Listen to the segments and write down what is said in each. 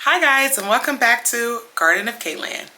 Hi guys, and welcome back to Garden of Kaylan.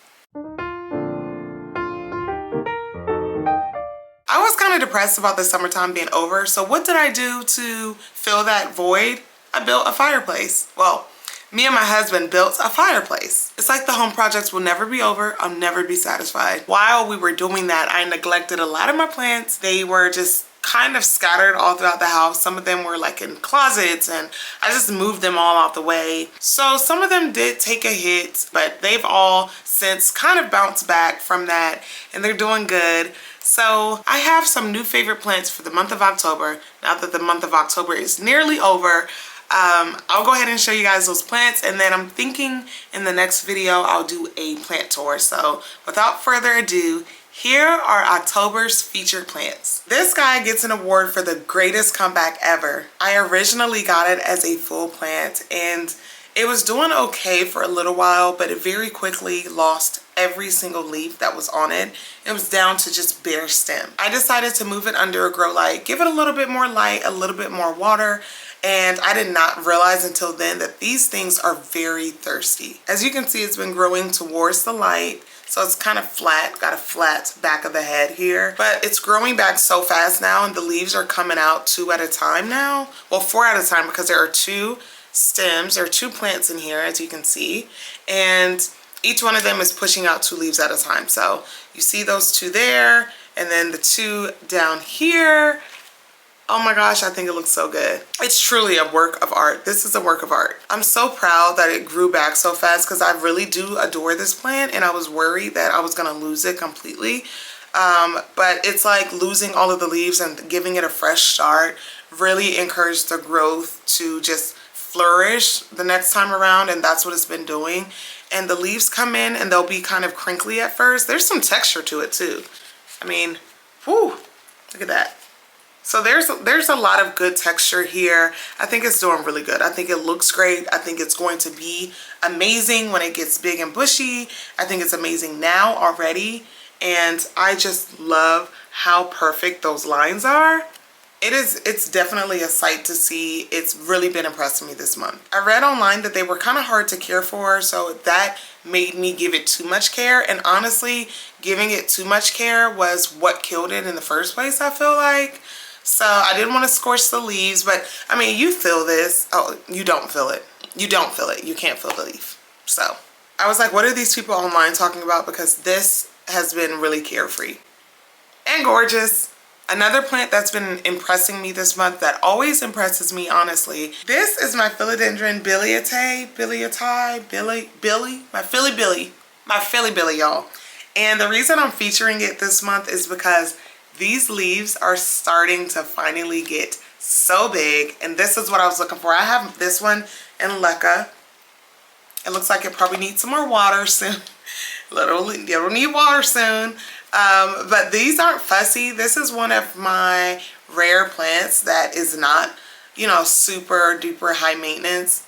I was kind of depressed about the summertime being over, so what did I do to fill that void? I built a fireplace. Well, me and my husband built a fireplace. It's like the home projects will never be over. I'll never be satisfied. While we were doing that, I neglected a lot of my plants. They were just kind of scattered all throughout the house. Some of them were like in closets and I just moved them all out the way. So some of them did take a hit, but they've all since kind of bounced back from that and they're doing good. So I have some new favorite plants for the month of October. Now that the month of October is nearly over, I'll go ahead and show you guys those plants, and then I'm thinking in the next video I'll do a plant tour. So without further ado, here are October's featured plants. This guy gets an award for the greatest comeback ever. I originally got it as a full plant and it was doing okay for a little while, but it very quickly lost every single leaf that was on it. It was down to just bare stem. I decided to move it under a grow light, give it a little bit more light, a little bit more water, and I did not realize until then that these things are very thirsty. As you can see, it's been growing towards the light, so it's kind of flat, got a flat back of the head here, but it's growing back so fast now and the leaves are coming out 2 at a time now. Well, 4 at a time because there are 2 stems, there are 2 plants in here as you can see, and each one of them is pushing out 2 leaves at a time. So you see those 2 there and then the 2 down here. Oh my gosh, I think it looks so good. It's truly a work of art. This is a work of art. I'm so proud that it grew back so fast because I really do adore this plant and I was worried that I was gonna lose it completely. But it's like losing all of the leaves and giving it a fresh start really encouraged the growth to just flourish the next time around, and that's what it's been doing. And the leaves come in and they'll be kind of crinkly at first. There's some texture to it too. I mean, whoo, look at that. So there's a lot of good texture here. I think it's doing really good. I think it looks great. I think it's going to be amazing when it gets big and bushy. I think it's amazing now already. And I just love how perfect those lines are. It's definitely a sight to see. It's really been impressing me this month. I read online that they were kind of hard to care for, so that made me give it too much care. And honestly, giving it too much care was what killed it in the first place, I feel like. So I didn't want to scorch the leaves, but I mean, you feel this. Oh, you don't feel it. You don't feel it. You can't feel the leaf. So I was like, what are these people online talking about? Because this has been really carefree and gorgeous. Another plant that's been impressing me this month, that always impresses me, honestly. This is my Philodendron billietiae, my Philly Billy, y'all. And the reason I'm featuring it this month is because these leaves are starting to finally get so big, and this is what I was looking for. I have this one in Leca. It looks like it probably needs some more water soon. It'll need water soon. But these aren't fussy. This is one of my rare plants that is not, you know, super duper high maintenance,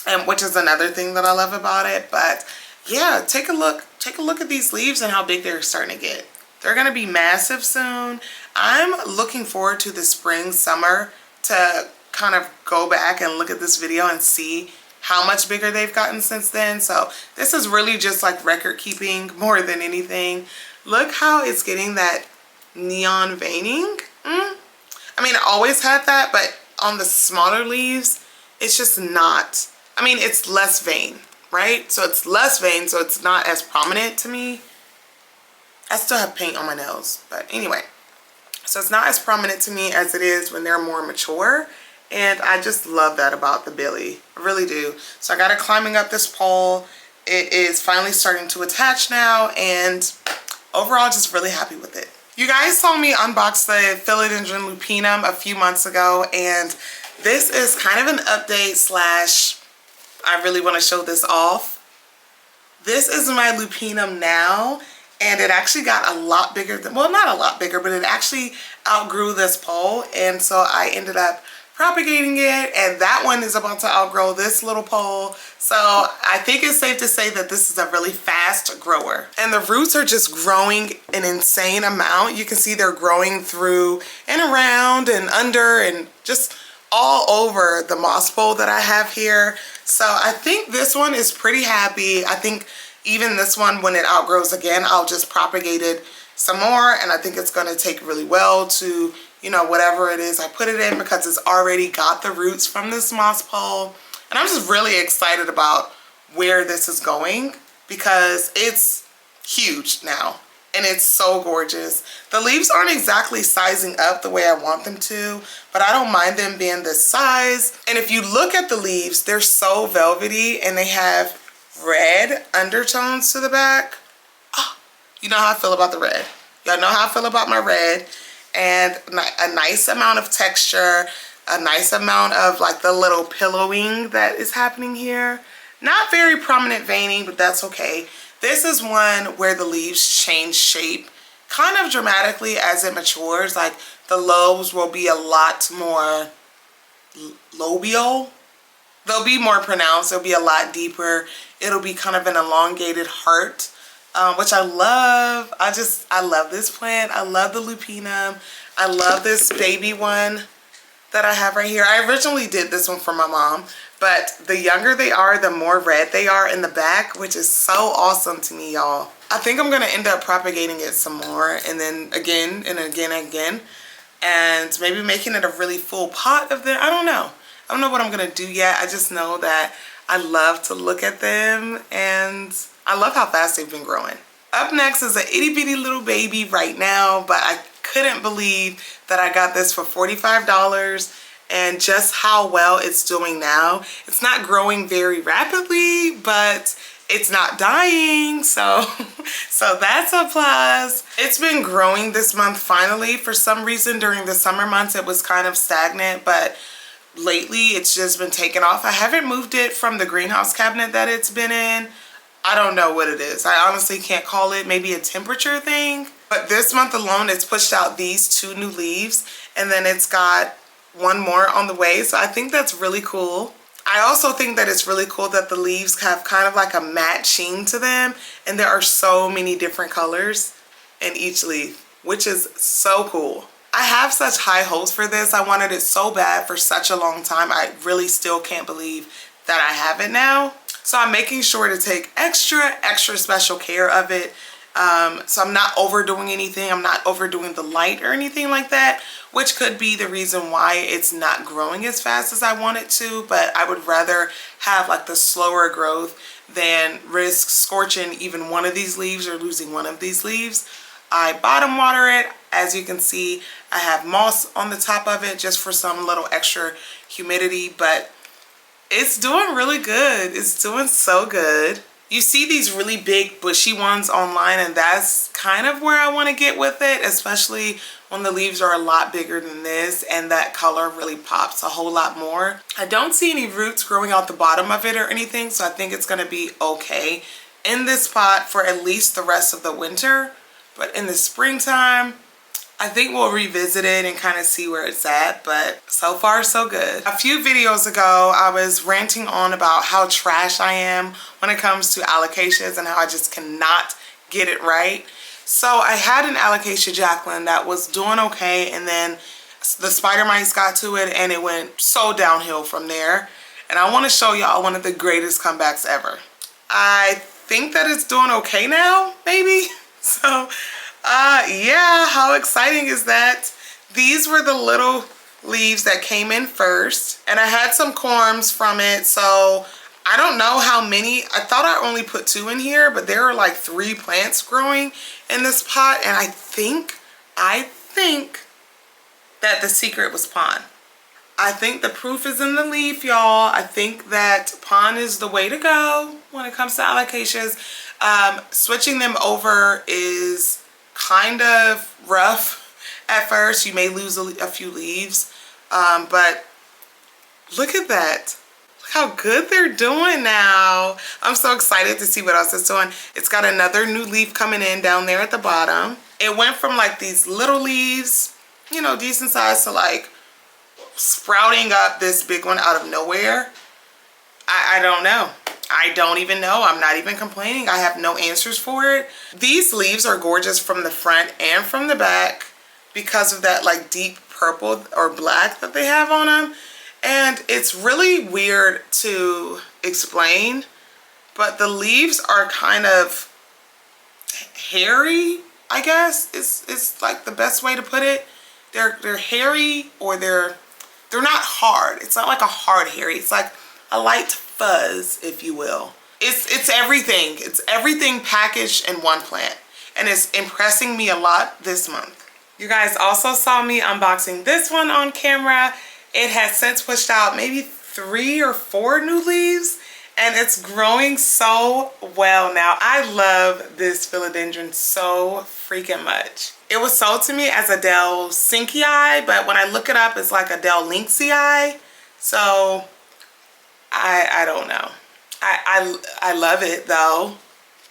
and which is another thing that I love about it. But yeah, take a look at these leaves and how big they're starting to get. They're gonna be massive soon. I'm looking forward to the spring, summer to kind of go back and look at this video and see how much bigger they've gotten since then. So this is really just like record keeping more than anything. Look how it's getting that neon veining. I mean, I always had that, but on the smaller leaves, it's just not. I mean, it's less vein, right? So it's less vein, so it's not as prominent to me. I still have paint on my nails, but anyway. So it's not as prominent to me as it is when they're more mature. And I just love that about the Billy. I really do. So I got it climbing up this pole. It is finally starting to attach now, and overall just really happy with it. You guys saw me unbox the Philodendron Lupinum a few months ago, and this is kind of an update slash I really want to show this off. This is my Lupinum now. And it actually got a lot bigger than, well, not a lot bigger, but it actually outgrew this pole. And so I ended up propagating it, and that one is about to outgrow this little pole. So I think it's safe to say that this is a really fast grower. And the roots are just growing an insane amount. You can see they're growing through and around and under and just all over the moss pole that I have here. So I think this one is pretty happy. I think even this one, when it outgrows again, I'll just propagate it some more, and I think it's going to take really well to, you know, whatever it is I put it in, because it's already got the roots from this moss pole. And I'm just really excited about where this is going, because it's huge now and it's so gorgeous. The leaves aren't exactly sizing up the way I want them to, but I don't mind them being this size. And if you look at the leaves, they're so velvety and they have red undertones to the back. Oh, you know how I feel about the red. Y'all know how I feel about my red. And a nice amount of texture, a nice amount of like the little pillowing that is happening here. Not very prominent veining, but that's okay. This is one where the leaves change shape kind of dramatically as it matures. Like the lobes will be a lot more lobial. They'll be more pronounced. They'll be a lot deeper. It'll be kind of an elongated heart, which I love. I love this plant. I love the Lupinum. I love this baby one that I have right here. I originally did this one for my mom, but the younger they are, the more red they are in the back, which is so awesome to me, y'all. I think I'm gonna end up propagating it some more, and then again and again and again, and maybe making it a really full pot of them. I don't know. I don't know what I'm gonna do yet. I just know that I love to look at them, and I love how fast they've been growing. Up next is an itty bitty little baby right now, but I couldn't believe that I got this for $45, and just how well it's doing now. It's not growing very rapidly, but it's not dying, so that's a plus. It's been growing this month finally. For some reason during the summer months it was kind of stagnant, but lately it's just been taken off. I haven't moved it from the greenhouse cabinet that it's been in. I don't know what it is. I honestly can't call it. Maybe a temperature thing. But this month alone, it's pushed out these 2 new leaves, and then it's got 1 more on the way. So I think that's really cool. I also think that it's really cool that the leaves have kind of like a matte sheen to them, and there are so many different colors in each leaf, which is so cool. I have such high hopes for this. I wanted it so bad for such a long time. I really still can't believe that I have it now. So I'm making sure to take extra special care of it. So I'm not overdoing anything. I'm not overdoing the light or anything like that, which could be the reason why it's not growing as fast as I want it to. But I would rather have like the slower growth than risk scorching even one of these leaves or losing one of these leaves. I bottom water it. As you can see, I have moss on the top of it just for some little extra humidity, but it's doing really good. It's doing so good. You see these really big bushy ones online, and that's kind of where I want to get with it, especially when the leaves are a lot bigger than this and that color really pops a whole lot more. I don't see any roots growing out the bottom of it or anything, so I think it's going to be okay in this pot for at least the rest of the winter. But in the springtime, I think we'll revisit it and kind of see where it's at, but so far so good. A few videos ago, I was ranting on about how trash I am when it comes to alocasias and how I just cannot get it right. So I had an Alocasia Jacqueline that was doing okay, and then the spider mites got to it and it went so downhill from there. And I want to show y'all one of the greatest comebacks ever. I think that it's doing okay now, maybe. So yeah, how exciting is that? These were the little leaves that came in first, and I had some corms from it, so I don't know how many. I thought I only put 2 in here, but there are like 3 plants growing in this pot, and I think that the secret was pon. I think the proof is in the leaf, y'all. I think that pon is the way to go when it comes to alocasias. Switching them over is kind of rough at first. You may lose a few leaves, but look at that. Look how good they're doing now. I'm so excited to see what else it's doing. It's got another new leaf coming in down there at the bottom. It went from like these little leaves, you know, decent size, to like sprouting up this big one out of nowhere. I don't know. I don't even know. I'm not even complaining. I have no answers for it. These leaves are gorgeous from the front and from the back because of that like deep purple or black that they have on them. And it's really weird to explain, but the leaves are kind of hairy, I guess. It's like the best way to put it. They're hairy, or they're not hard. It's not like a hard hairy. It's like a light fuzz, if you will. It's everything. It's everything packaged in one plant. And it's impressing me a lot this month. You guys also saw me unboxing this one on camera. It has since pushed out maybe 3 or 4 new leaves, and it's growing so well now. I love this philodendron so freaking much. It was sold to me as Adele Sinkiii, but when I look it up, it's like Adele Linksii. So I don't know. I love it though.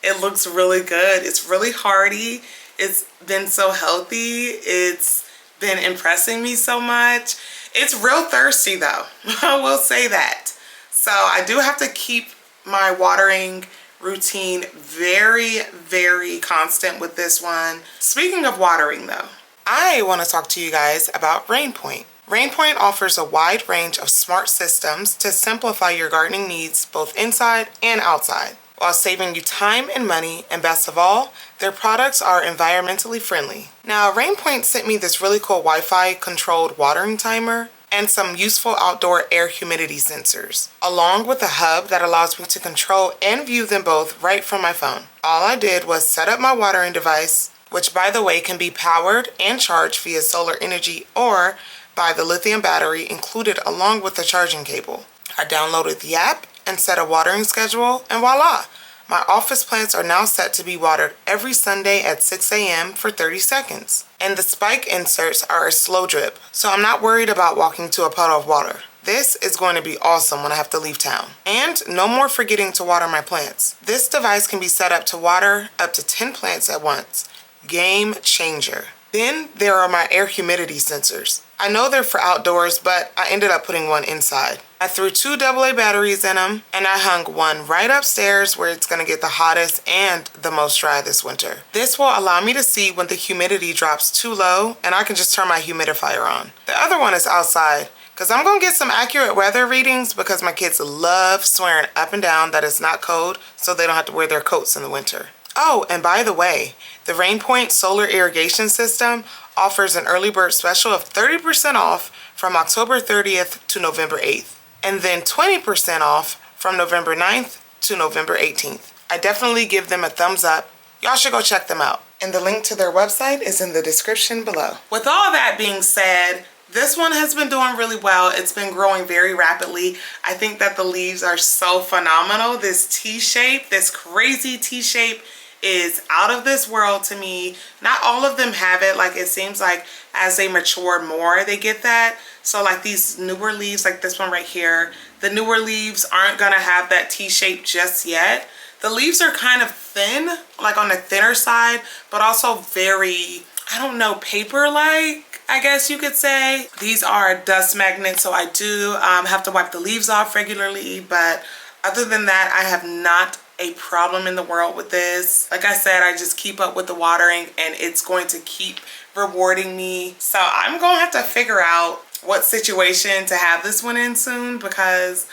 It looks really good. It's really hardy. It's been so healthy. It's been impressing me so much. It's real thirsty though. I will say that. So I do have to keep my watering routine very, very constant with this one. Speaking of watering though, I want to talk to you guys about RainPoint. RainPoint offers a wide range of smart systems to simplify your gardening needs both inside and outside, while saving you time and money, and best of all, their products are environmentally friendly. Now, RainPoint sent me this really cool Wi-Fi controlled watering timer and some useful outdoor air humidity sensors, along with a hub that allows me to control and view them both right from my phone. All I did was set up my watering device, which by the way can be powered and charged via solar energy or by the lithium battery included along with the charging cable. I downloaded the app and set a watering schedule, and voila! My office plants are now set to be watered every Sunday at 6 a.m. for 30 seconds. And the spike inserts are a slow drip, so I'm not worried about walking to a puddle of water. This is going to be awesome when I have to leave town. And no more forgetting to water my plants. This device can be set up to water up to 10 plants at once. Game changer. Then there are my air humidity sensors. I know they're for outdoors, but I ended up putting one inside. I threw 2 AA batteries in them, and I hung one right upstairs where it's going to get the hottest and the most dry this winter. This will allow me to see when the humidity drops too low, and I can just turn my humidifier on. The other one is outside, because I'm going to get some accurate weather readings because my kids love swearing up and down that it's not cold, so they don't have to wear their coats in the winter. Oh, and by the way, the RainPoint solar irrigation system offers an early bird special of 30% off from October 30th to November 8th, and then 20% off from November 9th to November 18th. I definitely give them a thumbs up. Y'all should go check them out. And the link to their website is in the description below. With all that being said, this one has been doing really well. It's been growing very rapidly. I think that the leaves are so phenomenal. This T-shape, this crazy T-shape is out of this world to me. Not all of them have it. Like, it seems like as they mature more, they get that. So like these newer leaves, like this one right here, the newer leaves aren't gonna have that T-shape just yet. The leaves are kind of thin, like on the thinner side, but also very, I don't know, paper-like, I guess you could say. These are dust magnets, so I do have to wipe the leaves off regularly, but other than that, I have not a problem in the world with this. Like I said, I just keep up with the watering and it's going to keep rewarding me. So I'm gonna have to figure out what situation to have this one in soon, because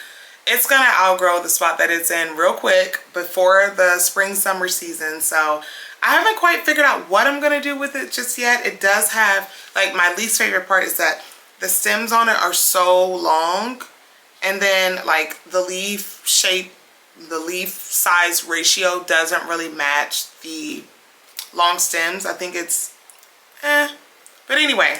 it's gonna outgrow the spot that it's in real quick before the spring summer season. So I haven't quite figured out what I'm gonna do with it just yet. It does have, like, my least favorite part is that the stems on it are so long, and then like the leaf shape, the leaf size ratio doesn't really match the long stems. I think it's but anyway,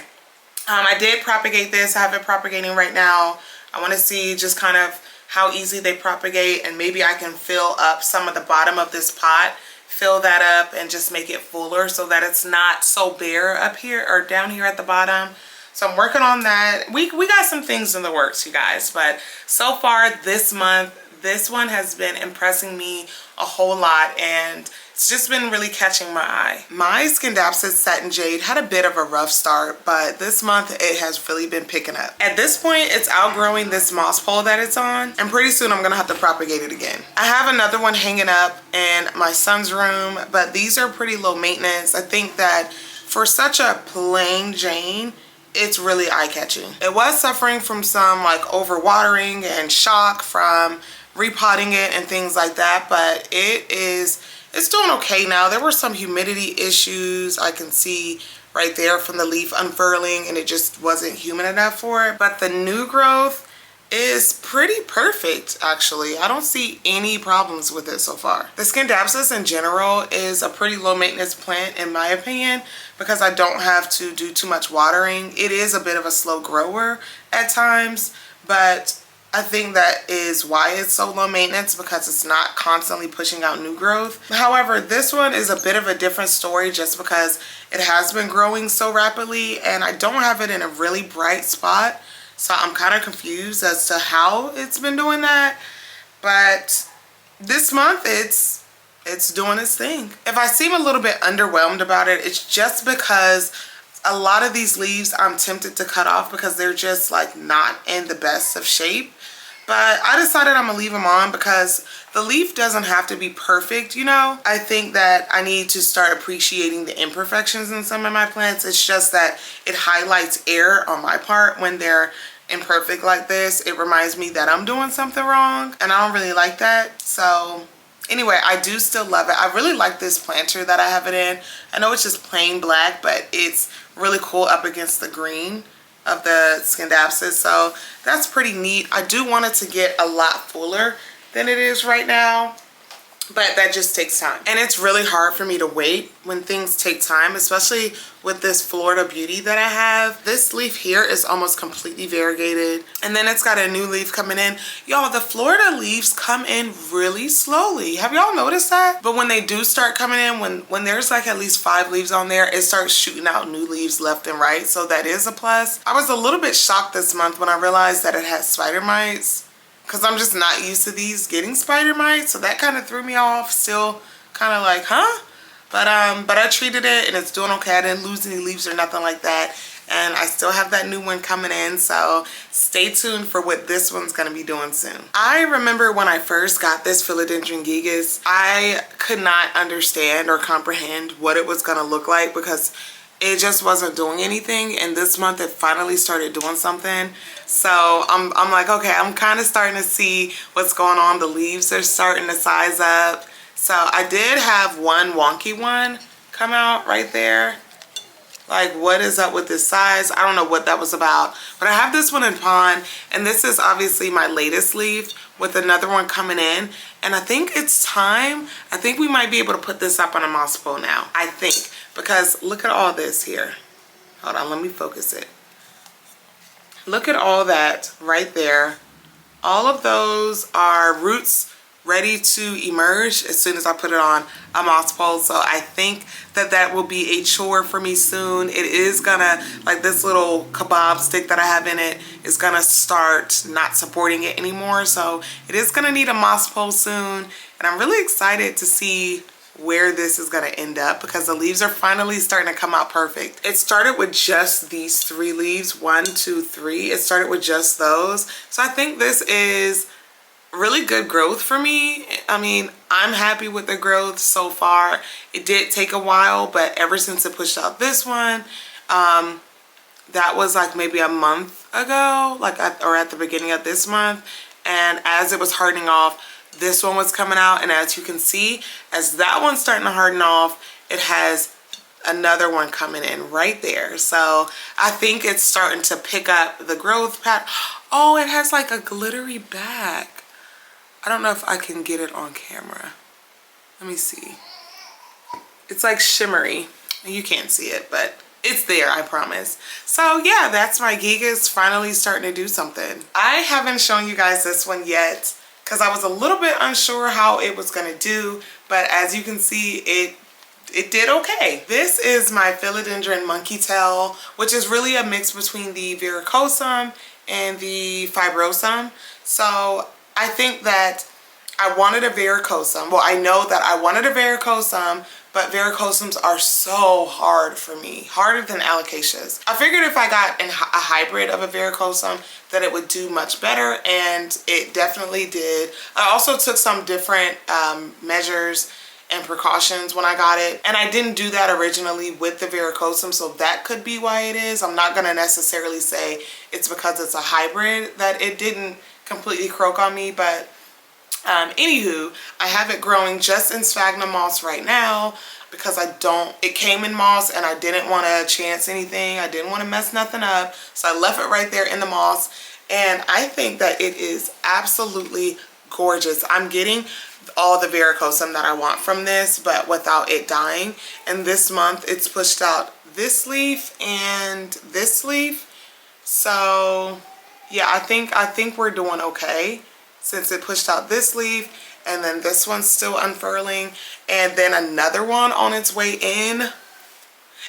I did propagate this. I have it propagating right now. I want to see just kind of how easy they propagate, and maybe I can fill up some of the bottom of this pot, fill that up and just make it fuller so that it's not so bare up here or down here at the bottom. So I'm working on that. We got some things in the works, you guys, but so far this month, this one has been impressing me a whole lot, and it's just been really catching my eye. My Scindapsus Satin Jade had a bit of a rough start, but this month it has really been picking up. At this point, it's outgrowing this moss pole that it's on, and pretty soon I'm gonna have to propagate it again. I have another one hanging up in my son's room, but these are pretty low maintenance. I think that for such a plain Jane, it's really eye-catching. It was suffering from some like overwatering and shock from repotting it and things like that, but it's doing okay now. There were some humidity issues I can see right there from the leaf unfurling, and it just wasn't humid enough for it. But the new growth is pretty perfect, actually. I don't see any problems with it so far. The Scindapsus in general is a pretty low maintenance plant in my opinion, because I don't have to do too much watering. It is a bit of a slow grower at times, but I think that is why it's so low maintenance, because it's not constantly pushing out new growth. However, this one is a bit of a different story just because it has been growing so rapidly and I don't have it in a really bright spot. So I'm kind of confused as to how it's been doing that. But this month it's doing its thing. If I seem a little bit underwhelmed about it, it's just because a lot of these leaves I'm tempted to cut off because they're just like not in the best of shape. But I decided I'm gonna leave them on because the leaf doesn't have to be perfect, you know? I think that I need to start appreciating the imperfections in some of my plants. It's just that it highlights error on my part when they're imperfect like this. It reminds me that I'm doing something wrong, and I don't really like that. So anyway, I do still love it. I really like this planter that I have it in. I know it's just plain black, but it's really cool up against the green of the Scindapsus, so that's pretty neat. I do want it to get a lot fuller than it is right now, but that just takes time. And it's really hard for me to wait when things take time, especially with this Florida Beauty that I have. This leaf here is almost completely variegated, and then it's got a new leaf coming in. Y'all, the Florida leaves come in really slowly. Have y'all noticed that? But when they do start coming in, when there's like at least 5 leaves on there, it starts shooting out new leaves left and right, so that is a plus. I was a little bit shocked this month when I realized that it had spider mites, because I'm just not used to these getting spider mites, so that kind of threw me off. Still kind of like, huh? But I treated it and it's doing okay. I didn't lose any leaves or nothing like that. And I still have that new one coming in, so stay tuned for what this one's gonna be doing soon. I remember when I first got this Philodendron gigas, I could not understand or comprehend what it was gonna look like because it just wasn't doing anything, and this month it finally started doing something. So I'm like, okay, I'm kind of starting to see what's going on. The leaves are starting to size up. So I did have one wonky one come out right there. Like, what is up with this size? I don't know what that was about, but I have this one in pond, and this is obviously my latest leaf with another one coming in, and I think it's time. I think we might be able to put this up on a moss pole now, I think, because look at all this here. Hold on, let me focus it. Look at all that right there. All of those are roots ready to emerge as soon as I put it on a moss pole. So I think that that will be a chore for me soon. It is gonna, like this little kebab stick that I have in it is gonna start not supporting it anymore. So it is gonna need a moss pole soon. And I'm really excited to see where this is gonna end up because the leaves are finally starting to come out perfect. It started with just these 3 leaves, 1, 2, 3. It started with just those. So I think this is really good growth for me. I mean, I'm happy with the growth so far. It did take a while, but ever since it pushed out this one, that was like maybe a month ago, or at the beginning of this month. And as it was hardening off, this one was coming out. And as you can see, as that one's starting to harden off, it has another one coming in right there. So I think it's starting to pick up the growth pattern. Oh, it has like a glittery back. I don't know if I can get it on camera. Let me see. It's like shimmery. You can't see it, but it's there, I promise. So yeah, that's my gigas finally starting to do something. I haven't shown you guys this one yet because I was a little bit unsure how it was gonna do, but as you can see, it did okay. This is my Philodendron monkey tail, which is really a mix between the verrucosum and the fibrosum. So I think that I wanted a verrucosum. Well, I know that I wanted a verrucosum, but verrucosums are so hard for me, harder than alocasias. I figured if I got a hybrid of a verrucosum that it would do much better, and it definitely did. I also took some different measures and precautions when I got it. And I didn't do that originally with the varicosum, so that could be why it is. I'm not gonna necessarily say it's because it's a hybrid that it didn't completely croak on me, but anywho, I have it growing just in sphagnum moss right now because it came in moss and I didn't want to chance anything. I didn't want to mess nothing up. So I left it right there in the moss. And I think that it is absolutely gorgeous. I'm getting all the varicosum that I want from this, but without it dying. And this month it's pushed out this leaf and this leaf. So yeah, I think we're doing okay since it pushed out this leaf, and then this one's still unfurling, and then another one on its way in.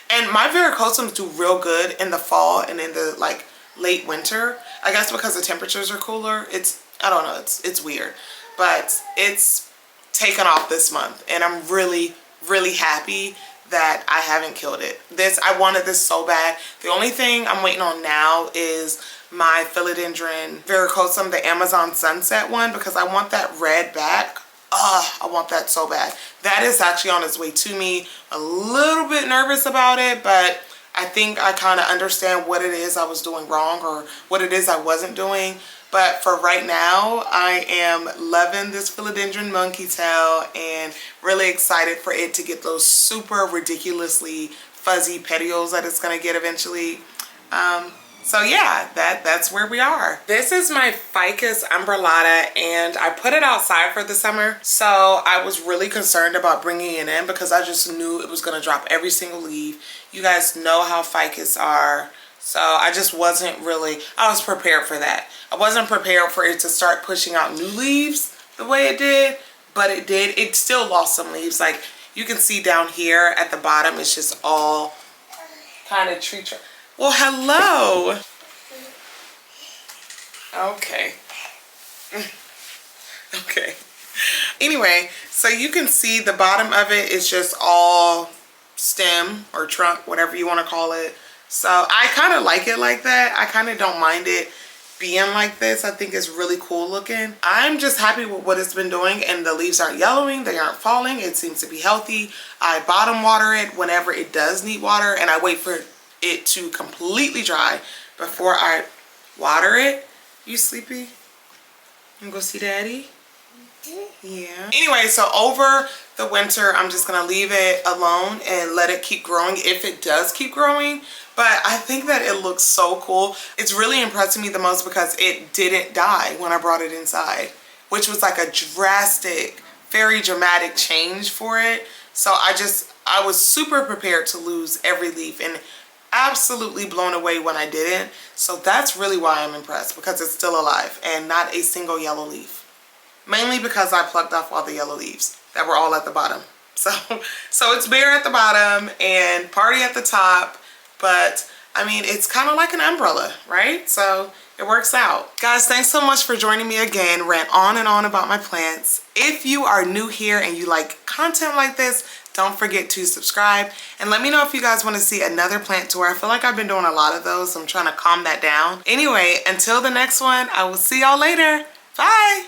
And my varicosums do real good in the fall and in the like late winter. I guess because the temperatures are cooler. I don't know, it's weird, but it's taken off this month, and I'm really, really happy that I haven't killed it. I wanted this so bad. The only thing I'm waiting on now is my Philodendron varicosum, the Amazon Sunset one, because I want that red back. I want that so bad. That is actually on its way to me. A little bit nervous about it, but I think I kind of understand what it is I was doing wrong or what it is I wasn't doing. But for right now, I am loving this Philodendron monkey tail and really excited for it to get those super ridiculously fuzzy petioles that it's going to get eventually. So yeah, that's where we are. This is my Ficus umbrellata, and I put it outside for the summer. So I was really concerned about bringing it in because I just knew it was going to drop every single leaf. You guys know how Ficus are. So I just wasn't really, I was prepared for that. I wasn't prepared for it to start pushing out new leaves the way it did, but it did. It still lost some leaves. Like you can see down here at the bottom, it's just all kind of tree trunk. Well, hello. Okay. Okay. Anyway, so you can see the bottom of it is just all stem or trunk, whatever you want to call it. So I kind of like it like that. I kind of don't mind it being like this. I think it's really cool looking. I'm just happy with what it's been doing, and the leaves aren't yellowing, they aren't falling. It seems to be healthy. I bottom water it whenever it does need water, and I wait for it to completely dry before I water it. You sleepy? You go see daddy? Yeah. Anyway, so over the winter, I'm just gonna leave it alone and let it keep growing if it does keep growing. But I think that it looks so cool. It's really impressing me the most because it didn't die when I brought it inside, which was like a drastic, very dramatic change for it. So I was super prepared to lose every leaf and absolutely blown away when I didn't. So that's really why I'm impressed, because it's still alive and not a single yellow leaf. Mainly because I plucked off all the yellow leaves that were all at the bottom. So it's bare at the bottom and party at the top. But I mean, it's kind of like an umbrella, right? So it works out. Guys, thanks so much for joining me again. Rant on and on about my plants. If you are new here and you like content like this, don't forget to subscribe. And let me know if you guys want to see another plant tour. I feel like I've been doing a lot of those. So I'm trying to calm that down. Anyway, until the next one, I will see y'all later. Bye.